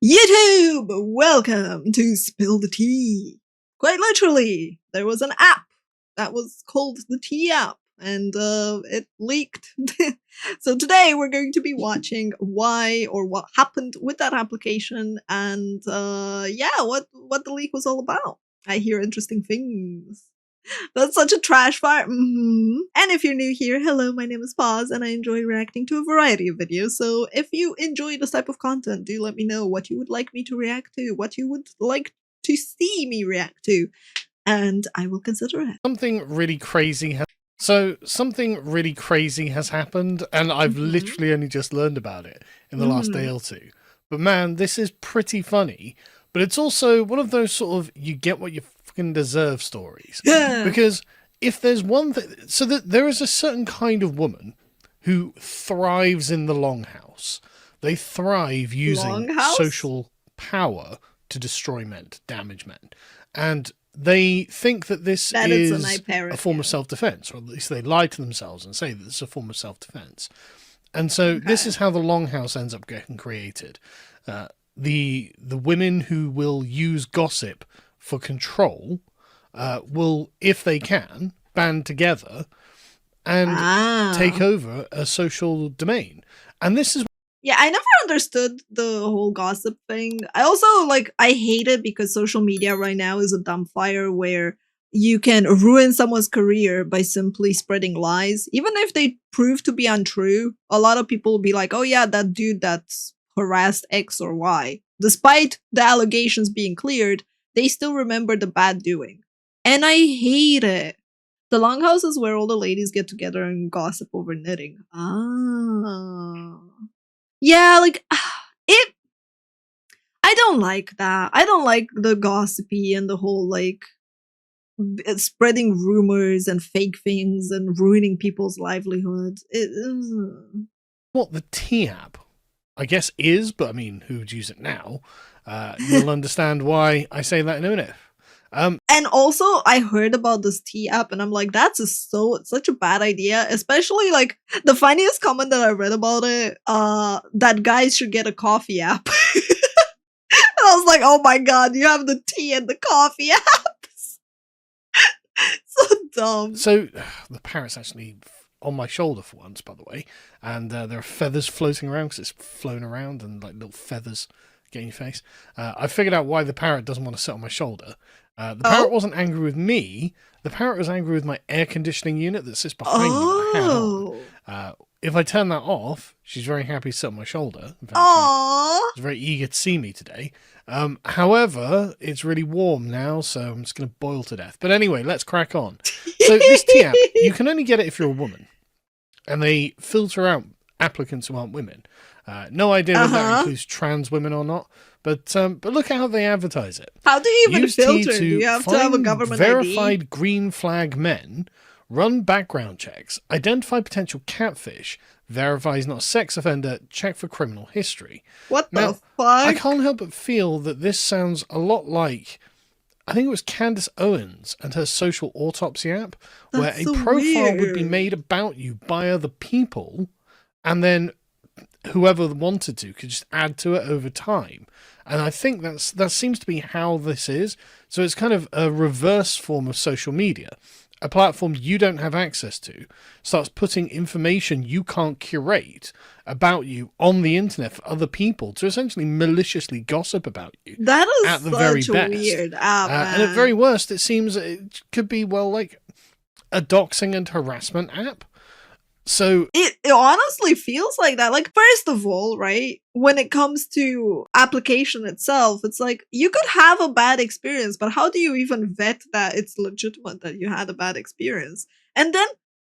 YouTube! Welcome to Spill the Tea. Quite literally, there was an app that was called the Tea app, and it leaked. So today we're going to be watching why or what happened with that application, and yeah, what the leak was all about. I hear interesting things. That's such a trash fire. And if you're new here, hello, my name is Paws, and I enjoy reacting to a variety of videos. So if you enjoy this type of content, do let me know what you would like me to react to, what you would like to see me react to, and I will consider it. Something really crazy has happened, and I've literally only just learned about it in the last day or two. But man, this is pretty funny. But it's also one of those sort of you get what you fucking deserve stories. Because if there's one thing, so that there is a certain kind of woman who thrives in the longhouse. They thrive using social power to destroy men, to damage men. And they think that this is a form of self-defense, or at least they lie to themselves and say that it's a form of self-defense. And so this is how the longhouse ends up getting created. The women who will use gossip for control will, if they can, band together and take over a social domain. And this is... Yeah, I never understood the whole gossip thing. I also, I hate it because social media right now is a dumbfire where you can ruin someone's career by simply spreading lies. Even if they prove to be untrue, a lot of people will be like, oh yeah, that dude that's harassed X or Y. Despite the allegations being cleared, they still remember the bad doing. And I hate it. The longhouse is where all the ladies get together and gossip over knitting. Yeah, I don't like that. I don't like the gossipy and the whole, spreading rumors and fake things and ruining people's livelihoods. What the Tea app, I guess, is, but I mean, who would use it now? You'll understand why I say that in a minute. And also, I heard about this Tea app, and I'm like, that's such a bad idea. Especially, the funniest comment that I read about it, that guys should get a coffee app. And I was like, oh my god, you have the tea and the coffee apps. So dumb. So, the parrot's actually on my shoulder for once, by the way, and there are feathers floating around because it's flown around and little feathers get in your face. I figured out why the parrot doesn't want to sit on my shoulder. The parrot wasn't angry with me. The parrot was angry with my air conditioning unit that sits behind me that I had on. If I turn that off, she's very happy to sit on my shoulder. In fact, she's very eager to see me today. However, it's really warm now, so I'm just going to boil to death. But anyway, let's crack on. So this Tea app, you can only get it if you're a woman. And they filter out applicants who aren't women. No idea whether that includes trans women or not. But look at how they advertise it. How do you even filter? Do you have to have a government verified ID? Green flag men, run background checks, identify potential catfish, verify he's not a sex offender, check for criminal history. What now, the fuck? I can't help but feel that this sounds a lot like, I think it was Candace Owens and her social autopsy app, where a profile would be made about you by other people, and then whoever wanted to could just add to it over time. And I think that seems to be how this is. So it's kind of a reverse form of social media. A platform you don't have access to starts putting information you can't curate about you on the internet for other people to essentially maliciously gossip about you. That is at the very best. Weird app, and at very worst, it seems it could be, like a doxing and harassment app. So it honestly feels like that. First of all, right, when it comes to application itself, it's you could have a bad experience, but how do you even vet that it's legitimate that you had a bad experience? And then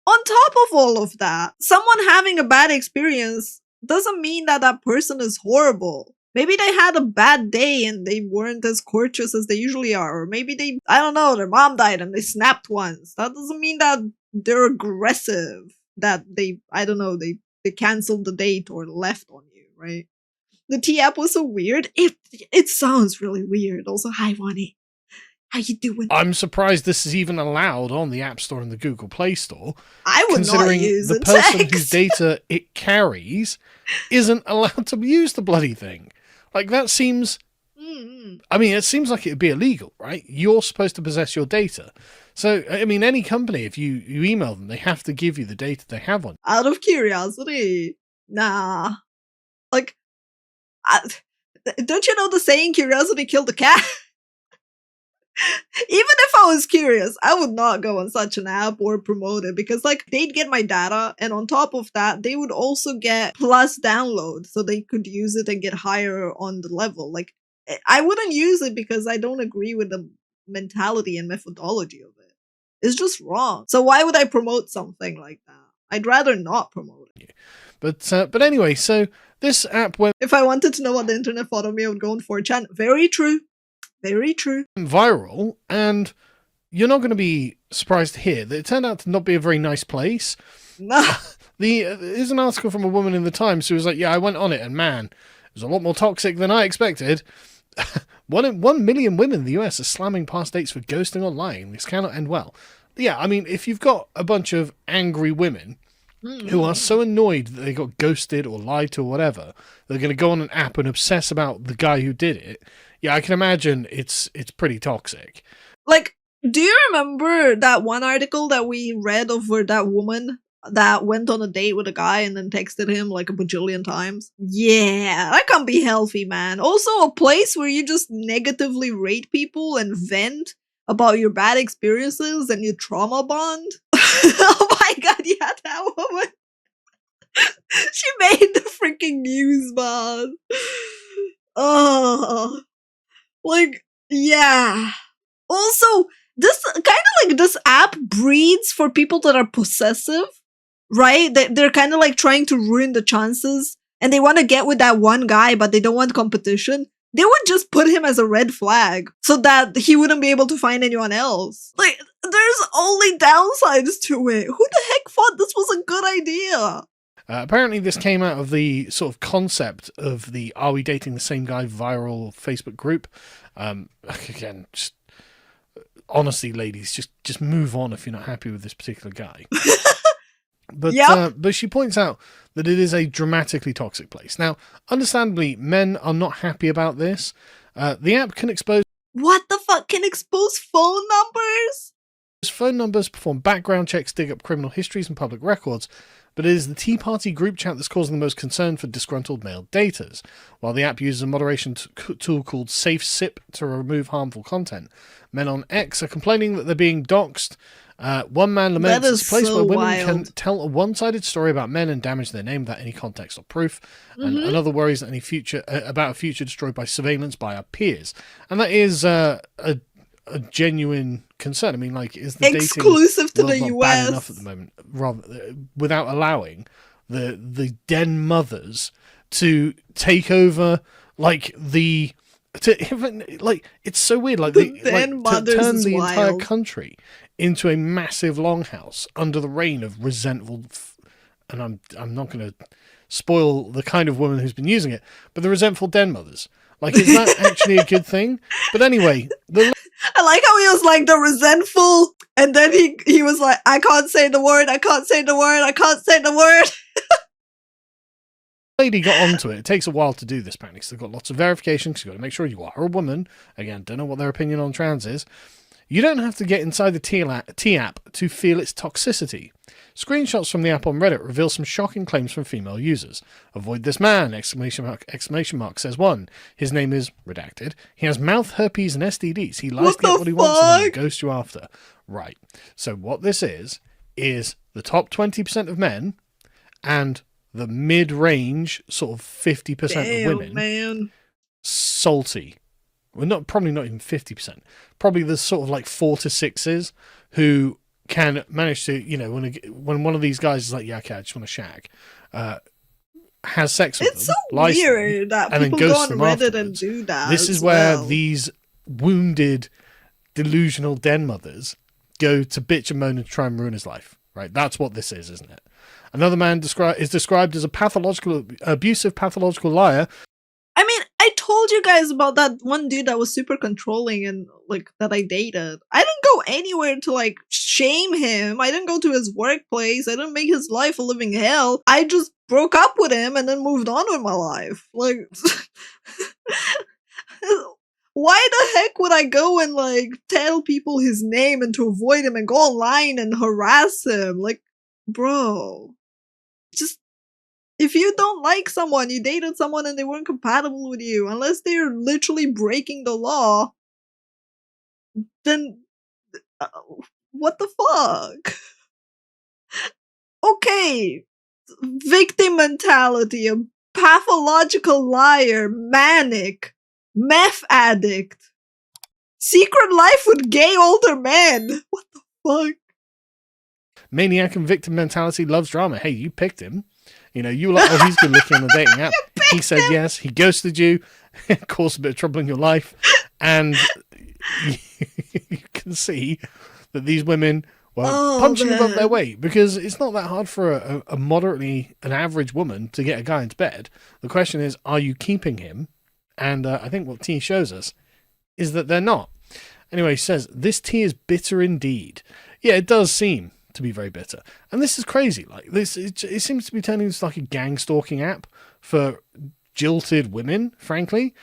on top of all of that, someone having a bad experience doesn't mean that that person is horrible. Maybe they had a bad day and they weren't as courteous as they usually are. Or maybe I don't know, their mom died and they snapped once. That doesn't mean that they're aggressive. That they canceled the date or left on you, right? The Tea app was so weird. It sounds really weird. Also, hi, Wani. How you doing? I'm surprised this is even allowed on the App Store and the Google Play Store. I would not use the person whose data it carries isn't allowed to use the bloody thing. Like, that seems... I mean, it seems like it'd be illegal, right? You're supposed to possess your data. So, I mean, any company, if you email them, they have to give you the data they have on you. Out of curiosity. Nah. Like, don't you know the saying, curiosity killed the cat? Even if I was curious, I would not go on such an app or promote it because, like, they'd get my data, and on top of that, they would also get plus download so they could use it and get higher on the level. Like, I wouldn't use it because I don't agree with the mentality and methodology of it. It's just wrong. So why would I promote something like that? I'd rather not promote it. But anyway, so this app went... If I wanted to know what the internet thought of me, I would go on 4chan. Very true. Very true. Viral, and you're not going to be surprised to hear that it turned out to not be a very nice place. Nah. There's an article from a woman in the Times who was like, yeah, I went on it, and man, it was a lot more toxic than I expected. 1 million women in the US are slamming past dates for ghosting or lying. This cannot end well. Yeah, I mean, if you've got a bunch of angry women who are so annoyed that they got ghosted or lied to or whatever, they're going to go on an app and obsess about the guy who did it. Yeah, I can imagine it's pretty toxic. Like, do you remember that one article that we read of where that woman that went on a date with a guy and then texted him like a bajillion times? Yeah, that can't be healthy, man. Also, a place where you just negatively rate people and vent about your bad experiences and your trauma bond. Oh my god, yeah, that woman. She made the freaking news, man. Oh. Like, yeah. Also, this kind of like this app breeds for people that are possessive, right? They're kind of like trying to ruin the chances, and they want to get with that one guy, but they don't want competition. They would just put him as a red flag so that he wouldn't be able to find anyone else. Like, there's only downsides to it. Who the heck thought this was a good idea? Apparently this came out of the sort of concept of the Are We Dating the Same Guy viral Facebook group. Again, just, honestly, ladies, just move on if you're not happy with this particular guy. But she points out that it is a dramatically toxic place. Now, understandably, men are not happy about this. The app can expose... What the fuck? Can expose phone numbers? Phone numbers, perform background checks, dig up criminal histories and public records. But it is the Tea Party group chat that's causing the most concern for disgruntled male daters. While the app uses a moderation tool called SafeSip to remove harmful content, men on X are complaining that they're being doxxed. One man laments it's a place where women can tell a one-sided story about men and damage their name without any context or proof. And another worries that any future about a future destroyed by surveillance by our peers. And that is a genuine concern. I mean, like, is the exclusive to the not US bad enough at the moment, rather without allowing the den mothers to take over, like it's so weird, like to turn the entire country into a massive longhouse under the reign of resentful, and I'm not going to spoil the kind of woman who's been using it, but the resentful den mothers. Like, is that actually a good thing? But anyway, I like how he was like the resentful, and then he was like, I can't say the word, I can't say the word, I can't say the word. Lady got onto it. It takes a while to do this, apparently, because they've got lots of verification, because you've got to make sure you are a woman. Again, don't know what their opinion on trans is. You don't have to get inside the T app to feel its toxicity. Screenshots from the app on Reddit reveal some shocking claims from female users. Avoid this man! Exclamation mark, says one. His name is redacted. He has mouth herpes and STDs. He lies to get what he wants and then ghosts you after. Right. So what this is the top 20% of men and the mid-range sort of 50% of women. Man. Salty. Well, probably not even 50%. Probably the sort of like 4 to 6s who can manage to, you know, when one of these guys is like, yeah, okay, I just want to shag, has sex with them. It's so weird that people go on Reddit and do that. This is where these wounded, delusional den mothers go to bitch and moan and try and ruin his life. Right? That's what this is, isn't it? Another man is described as a abusive pathological liar. I mean, I told you guys about that one dude that was super controlling and like that I dated. I didn't go anywhere to like shame him. I didn't go to his workplace. I didn't make his life a living hell. I just broke up with him and then moved on with my life. Like, why the heck would I go and like tell people his name and to avoid him and go online and harass him? Like, bro, just if you don't like someone, you dated someone and they weren't compatible with you, unless they're literally breaking the law, then what the fuck? Okay, victim mentality, a pathological liar, manic, meth addict, secret life with gay older men. What the fuck? Maniac and victim mentality, loves drama. Hey, you picked him. You know, you were like, oh, he's good looking on the dating app. He said yes. He ghosted you, caused a bit of trouble in your life, and you can see that these women were punching above their weight, because it's not that hard for an average woman to get a guy into bed. The question is, are you keeping him? And I think what tea shows us is that they're not. Anyway, he says, this tea is bitter indeed. Yeah, it does seem to be very bitter. And this is crazy. Like this, it seems to be turning into like a gang stalking app for jilted women, frankly.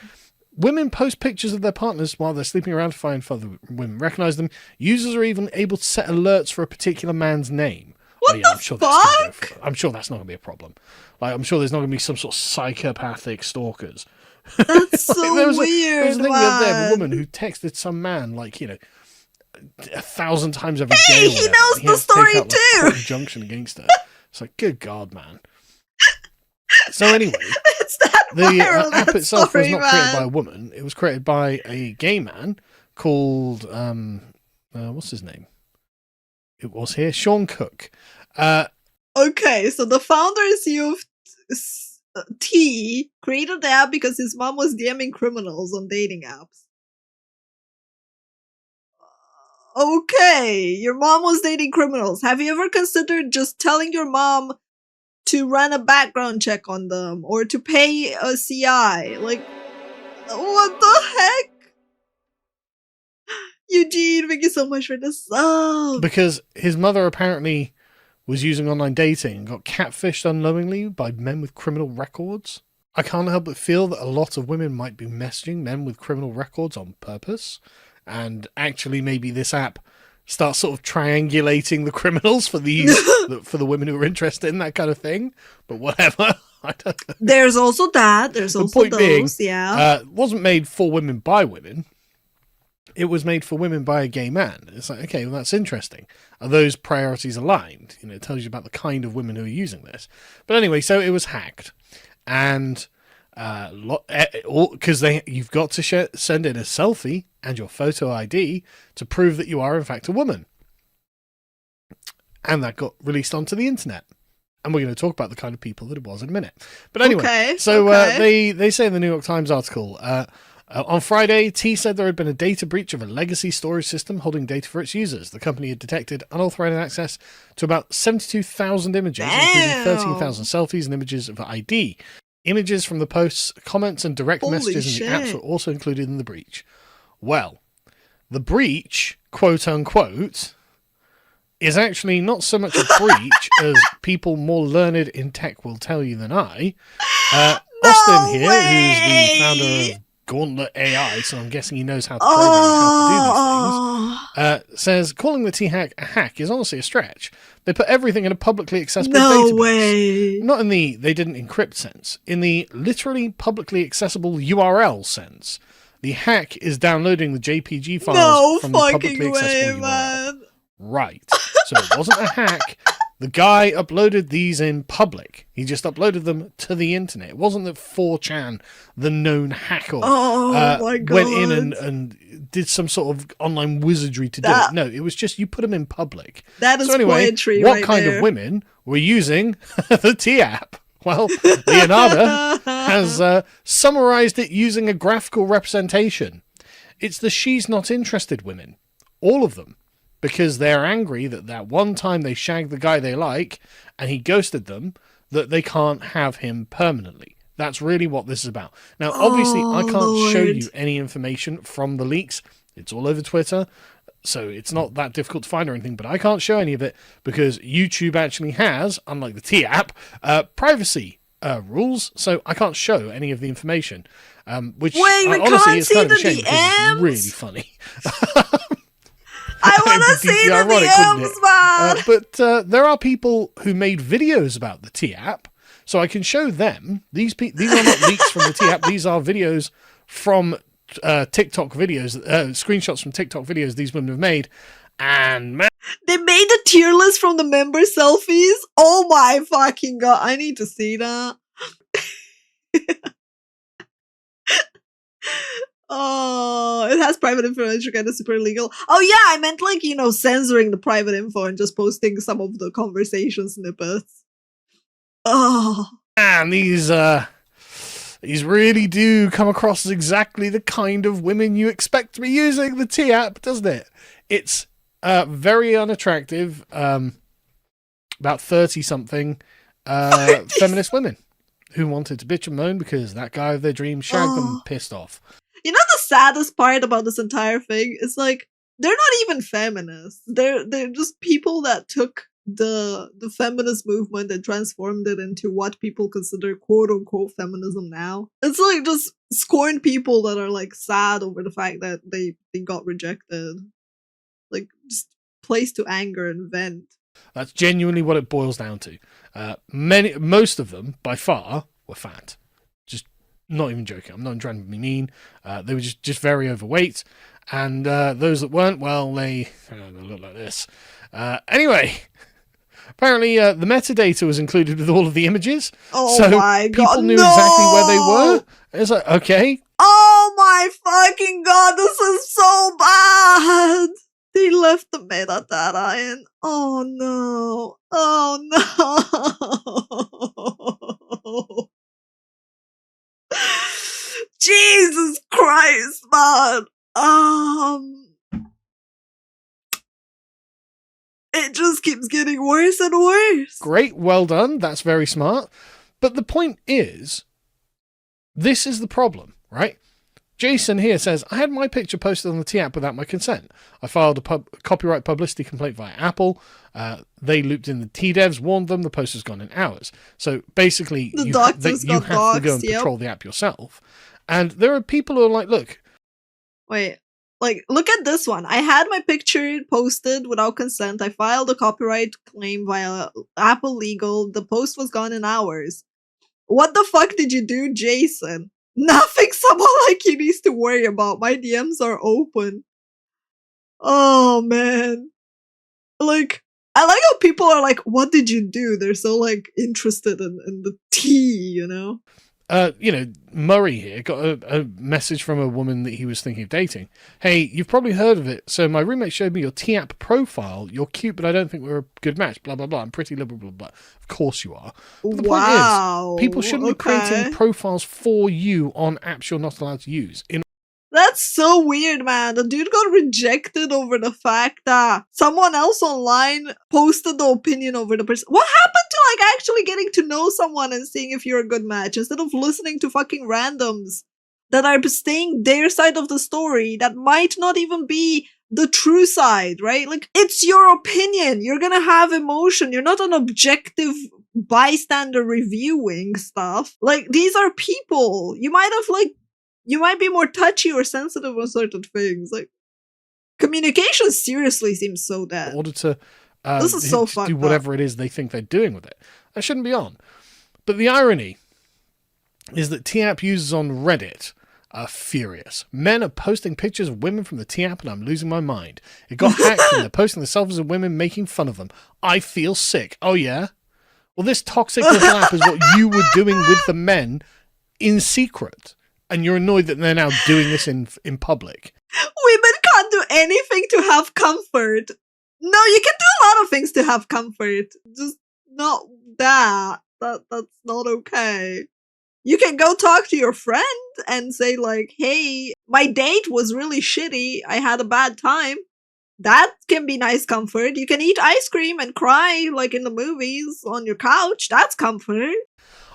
Women post pictures of their partners while they're sleeping around to find other women recognize them. Users are even able to set alerts for a particular man's name. What the fuck? I'm sure that's not going to be a problem. Like, I'm sure there's not going to be some sort of psychopathic stalkers. That's so weird. There was a thing the other day of a woman who texted some man, like, you know, 1,000 times every day. Hey, he knows the story out, like, too. Injunction against her. It's like, good God, man. So anyway, the app itself was not created by a woman. It was created by a gay man called what's his name? It was here, Sean Cook. Okay, so the founder and CEO of T created the app because his mom was DMing criminals on dating apps. Okay, your mom was dating criminals. Have you ever considered just telling your mom to run a background check on them or to pay a CI? Like, what the heck? Eugene, thank you so much for this sub. Because his mother apparently was using online dating and got catfished unknowingly by men with criminal records. I can't help but feel that a lot of women might be messaging men with criminal records on purpose. And actually maybe this app starts sort of triangulating the criminals for these for the women who are interested in that kind of thing. But whatever. I don't know. There's also that. There's the also point those, being, yeah. It wasn't made for women by women. It was made for women by a gay man. It's like, okay, well, that's interesting. Are those priorities aligned? You know, it tells you about the kind of women who are using this. But anyway, so it was hacked. And because you've got to send in a selfie and your photo ID to prove that you are in fact a woman, and that got released onto the internet, and we're going to talk about the kind of people that it was in a minute. But anyway, they say in the New York Times article, on Friday, T said there had been a data breach of a legacy storage system holding data for its users. The company had detected unauthorized access to about 72,000 images, including 13,000 selfies and images of ID. Images from the posts, comments, and direct messages in the apps were also included in the breach. Well, the breach, quote unquote, is actually not so much a breach as people more learned in tech will tell you than I. Austin here, who's the founder of Gauntlet AI, so I'm guessing he knows how to program how to do these things, says calling the T-hack a hack is honestly a stretch. They put everything in a publicly accessible database. Way. Not in the they didn't encrypt sense, in the literally publicly accessible URL sense. The hack is downloading the JPG files from the publicly accessible URL. Man. Right. So it wasn't a hack. The guy uploaded these in public. He just uploaded them to the internet. It wasn't that 4chan, the known hacker, my God, went in and did some sort of online wizardry to do it. No, it was just you put them in public. That is poetry what right kind there. of women were using the T app? Well, Leonardo has summarized it using a graphical representation. It's the she's not interested women. All of them. Because they're angry that one time they shagged the guy they like and he ghosted them, that they can't have him permanently. That's really what this is about. Now, obviously, I can't show you any information from the leaks. It's all over Twitter. So it's not that difficult to find or anything, but I can't show any of it because YouTube actually has, unlike the T app, privacy rules, so I can't show any of the information. Which Wait, we honestly can't is see kind of a the shame because DMs? it's really funny. I want to see the DMs, man! But there are people who made videos about the T app, so I can show them. These are not leaks from the T app. These are videos from TikTok videos, screenshots from TikTok videos these women have made. And man, they made a tier list from the member selfies. Oh my fucking god! I need to see that. Oh, it has private information, kind of super illegal. Oh yeah, I meant like, censoring the private info and just posting some of the conversation snippets. Oh, man, these really do come across as exactly the kind of women you expect to be using the T app, doesn't it? It's very unattractive, about 30-something feminist women who wanted to bitch and moan because that guy of their dreams shagged them, pissed off. You know the saddest part about this entire thing is like they're not even feminists. They're just people that took the feminist movement and transformed it into what people consider quote unquote feminism now. It's like just scorned people that are like sad over the fact that they got rejected. Like just place to anger and vent. That's genuinely what it boils down to. Most of them, by far, were fat. Just not even joking. I'm not trying to be mean. They were just very overweight. And those that weren't, well, they look like this. Anyway, apparently the metadata was included with all of the images. Oh so my god, people knew exactly where they were. It's like, okay. Oh my fucking god, this is so bad. They left the metadata in. Oh no. Oh no. Jesus Christ, man. It just keeps getting worse and worse. Great, well done. That's very smart. But the point is, this is the problem, right? Jason here says, I had my picture posted on the T app without my consent. I filed a copyright publicity complaint via Apple. They looped in the T devs, warned them, the post has gone in hours. So basically, you have to go and patrol the app yourself. And there are people who are like, look. Wait, like, look at this one. I had my picture posted without consent. I filed a copyright claim via Apple Legal. The post was gone in hours. What the fuck did you do, Jason? Nothing someone like you needs to worry about. My DMs are open. Oh, man. Like, I like how people are like, what did you do? They're so, like, interested in the tea, you know? Murray here got a message from a woman that he was thinking of dating. Hey, you've probably heard of it. So my roommate showed me your T-app profile. You're cute, but I don't think we're a good match. Blah, blah, blah. I'm pretty liberal, blah, blah. Of course you are. But the point is, people shouldn't be creating profiles for you on apps you're not allowed to use. That's so weird, man. The dude got rejected over the fact that someone else online posted the opinion over the person. What happened to like actually getting to know someone and seeing if you're a good match instead of listening to fucking randoms that are staying their side of the story that might not even be the true side, right? Like, it's your opinion. You're gonna have emotion. You're not an objective bystander reviewing stuff. Like, these are people. You might be more touchy or sensitive on certain things. Like, communication seriously seems so dead. In order to this is so fucked do whatever it is they think they're doing with it. That shouldn't be on. But the irony is that T-app users on Reddit are furious. Men are posting pictures of women from the T-app and I'm losing my mind. It got hacked and they're posting themselves as women making fun of them. I feel sick. Oh yeah? Well, this toxic little app is what you were doing with the men in secret. And you're annoyed that they're now doing this in public. Women can't do anything to have comfort. No, you can do a lot of things to have comfort. Just not that. That's not okay. You can go talk to your friend and say like, hey, my date was really shitty. I had a bad time. That can be nice comfort. You can eat ice cream and cry like in the movies on your couch. That's comfort.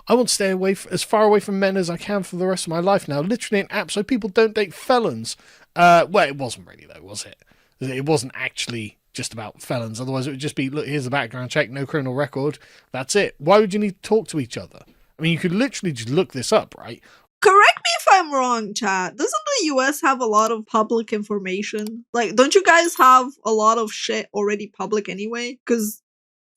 I want to stay as far away from men as I can for the rest of my life now. Literally an app so people don't date felons. Well, it wasn't really though, was it? It wasn't actually just about felons. Otherwise, it would just be, look, here's the background check, no criminal record. That's it. Why would you need to talk to each other? I mean, you could literally just look this up, right? Correct me if I'm wrong, chat. Doesn't the US have a lot of public information? Like, don't you guys have a lot of shit already public anyway? Because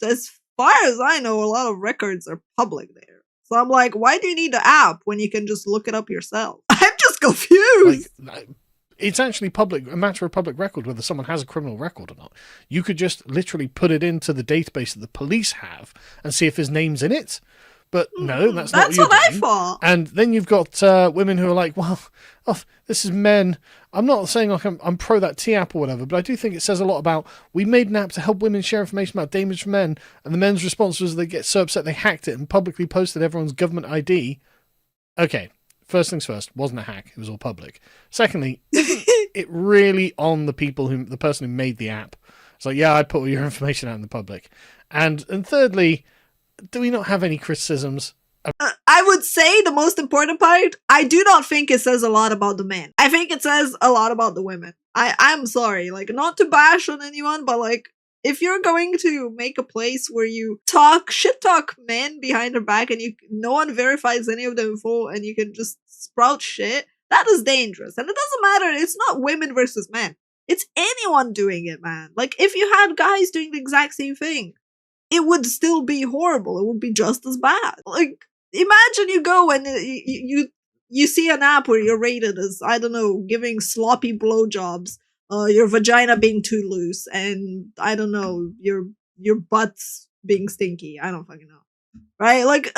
as far as I know, a lot of records are public there. So I'm like, why do you need the app when you can just look it up yourself? I'm just confused. Like, it's actually a matter of public record whether someone has a criminal record or not. You could just literally put it into the database that the police have and see if his name's in it. But no, that's not what you're doing. I thought. And then you've got women who are like, well, this is men. I'm not saying like I'm pro that T app or whatever, but I do think it says a lot about, we made an app to help women share information about damage from men, and the men's response was they get so upset they hacked it and publicly posted everyone's government ID. Okay, first things first, wasn't a hack. It was all public. Secondly, it really on the person who made the app. It's like, yeah, I put all your information out in the public. And thirdly, do we not have any criticisms? I would say the most important part, I do not think it says a lot about the men. I think it says a lot about the women. I'm sorry, like, not to bash on anyone, but like, if you're going to make a place where you shit talk men behind their back and no one verifies any of the info and you can just sprout shit, that is dangerous. And it doesn't matter, it's not women versus men. It's anyone doing it, man. Like, if you had guys doing the exact same thing, it would still be horrible. It would be just as bad. Like, imagine you go and you see an app where you're rated as, I don't know, giving sloppy blowjobs, your vagina being too loose, and I don't know, your butt's being stinky. I don't fucking know. Right? Like,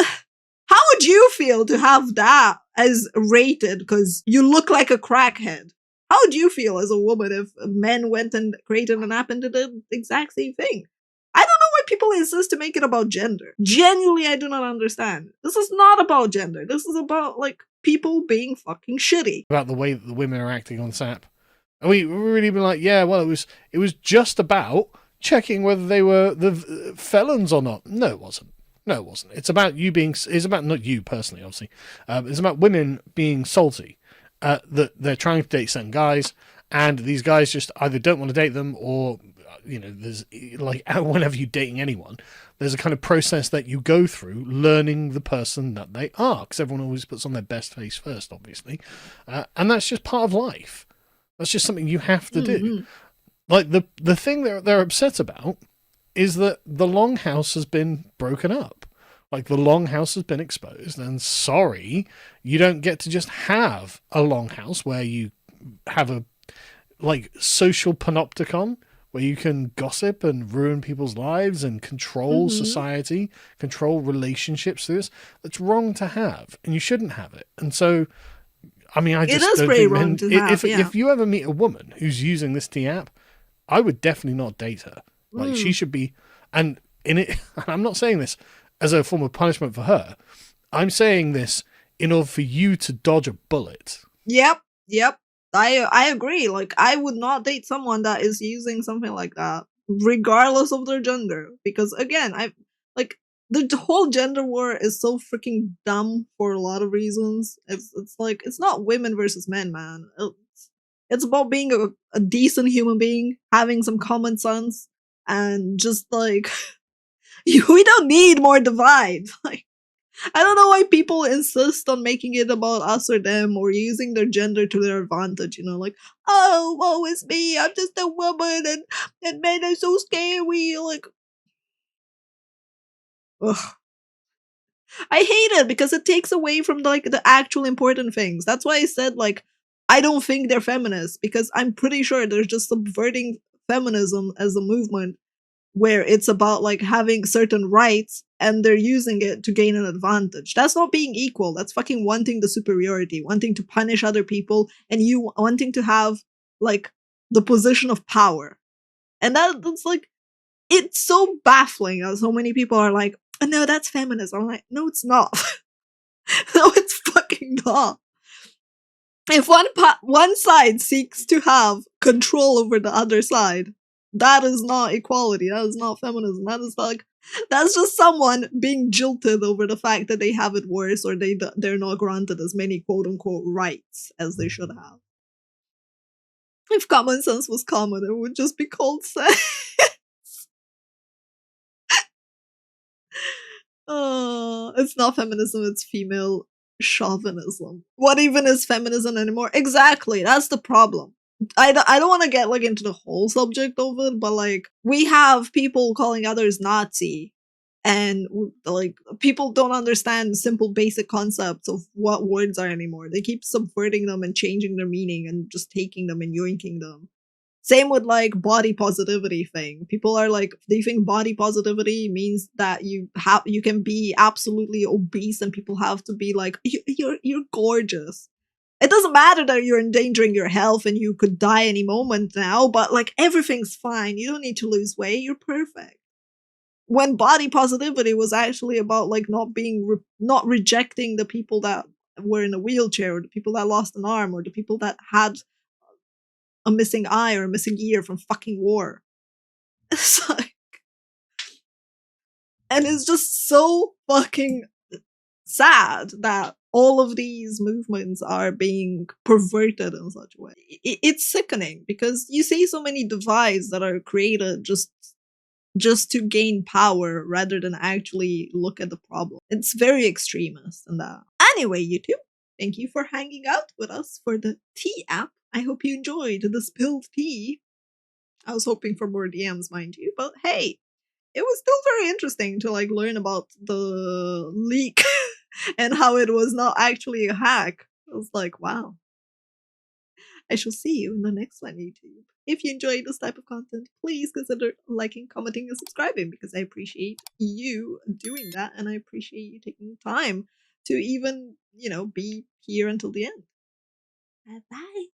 how would you feel to have that as rated because you look like a crackhead? How would you feel as a woman if men went and created an app and did the exact same thing? I don't know why people insist to make it about gender. Genuinely, I do not understand. This is not about gender. This is about, like, people being fucking shitty. About the way that the women are acting on this app. And we really been like, yeah, well, it was just about checking whether they were the felons or not. No, it wasn't. No, it wasn't. It's about it's about not you personally, obviously. It's about women being salty. That they're trying to date certain guys, and these guys just either don't want to date them or, you know, there's like, whenever you're dating anyone, there's a kind of process that you go through learning the person that they are, because everyone always puts on their best face first, obviously. And that's just part of life. That's just something you have to do. Like, the thing they're upset about is that the Longhouse has been broken up. Like, the Longhouse has been exposed, and sorry, you don't get to just have a Longhouse where you have a, like, social panopticon where you can gossip and ruin people's lives and control society, control relationships through this. That's wrong to have, and you shouldn't have it. And so, I mean, I just it is don't pretty think wrong to have, if you ever meet a woman who's using this T app, I would definitely not date her. Like, she should be, and in it, I'm not saying this as a form of punishment for her. I'm saying this in order for you to dodge a bullet. Yep. I agree. Like, I would not date someone that is using something like that, regardless of their gender. Because again, the whole gender war is so freaking dumb for a lot of reasons. It's like, it's not women versus men, man. It's about being a decent human being, having some common sense, and just like, we don't need more divide. Like, I don't know why people insist on making it about us or them, or using their gender to their advantage, you know, like, oh, woe is me, I'm just a woman, and men are so scary, like, ugh. I hate it because it takes away from, like, the actual important things. That's why I said, like, I don't think they're feminists, because I'm pretty sure they're just subverting feminism as a movement where it's about, like, having certain rights and they're using it to gain an advantage. That's not being equal. That's fucking wanting the superiority, wanting to punish other people, and you wanting to have, like, the position of power. And that's like, it's so baffling how so many people are like, oh, no, that's feminism. I'm like, no, it's not. No, it's fucking not. If one side seeks to have control over the other side, that is not equality. That is not feminism. That's just someone being jilted over the fact that they have it worse, or they're not granted as many quote unquote rights as they should have. If common sense was common, it would just be called sense. It's not feminism, it's female chauvinism. What even is feminism anymore? Exactly, that's the problem. I don't want to get like into the whole subject of it, but like we have people calling others Nazi, and like people don't understand simple basic concepts of what words are anymore. They keep subverting them and changing their meaning and just taking them and yoinking them. Same with like body positivity thing. People are like, they think body positivity means that you can be absolutely obese and people have to be like, you're gorgeous. It doesn't matter that you're endangering your health and you could die any moment now, but like everything's fine. You don't need to lose weight. You're perfect. When body positivity was actually about like not rejecting the people that were in a wheelchair, or the people that lost an arm, or the people that had a missing eye or a missing ear from fucking war. It's like, and it's just so fucking sad that all of these movements are being perverted in such a way. It's sickening because you see so many divides that are created just to gain power rather than actually look at the problem. It's very extremist in that. Anyway, YouTube, thank you for hanging out with us for the tea app. I hope you enjoyed the spilled tea. I was hoping for more DMs, mind you, but hey, it was still very interesting to like learn about the leak and how it was not actually a hack. I was like, wow. I shall see you in the next one, YouTube. If you enjoy this type of content, please consider liking, commenting, and subscribing because I appreciate you doing that and I appreciate you taking time to even, be here until the end. Bye bye.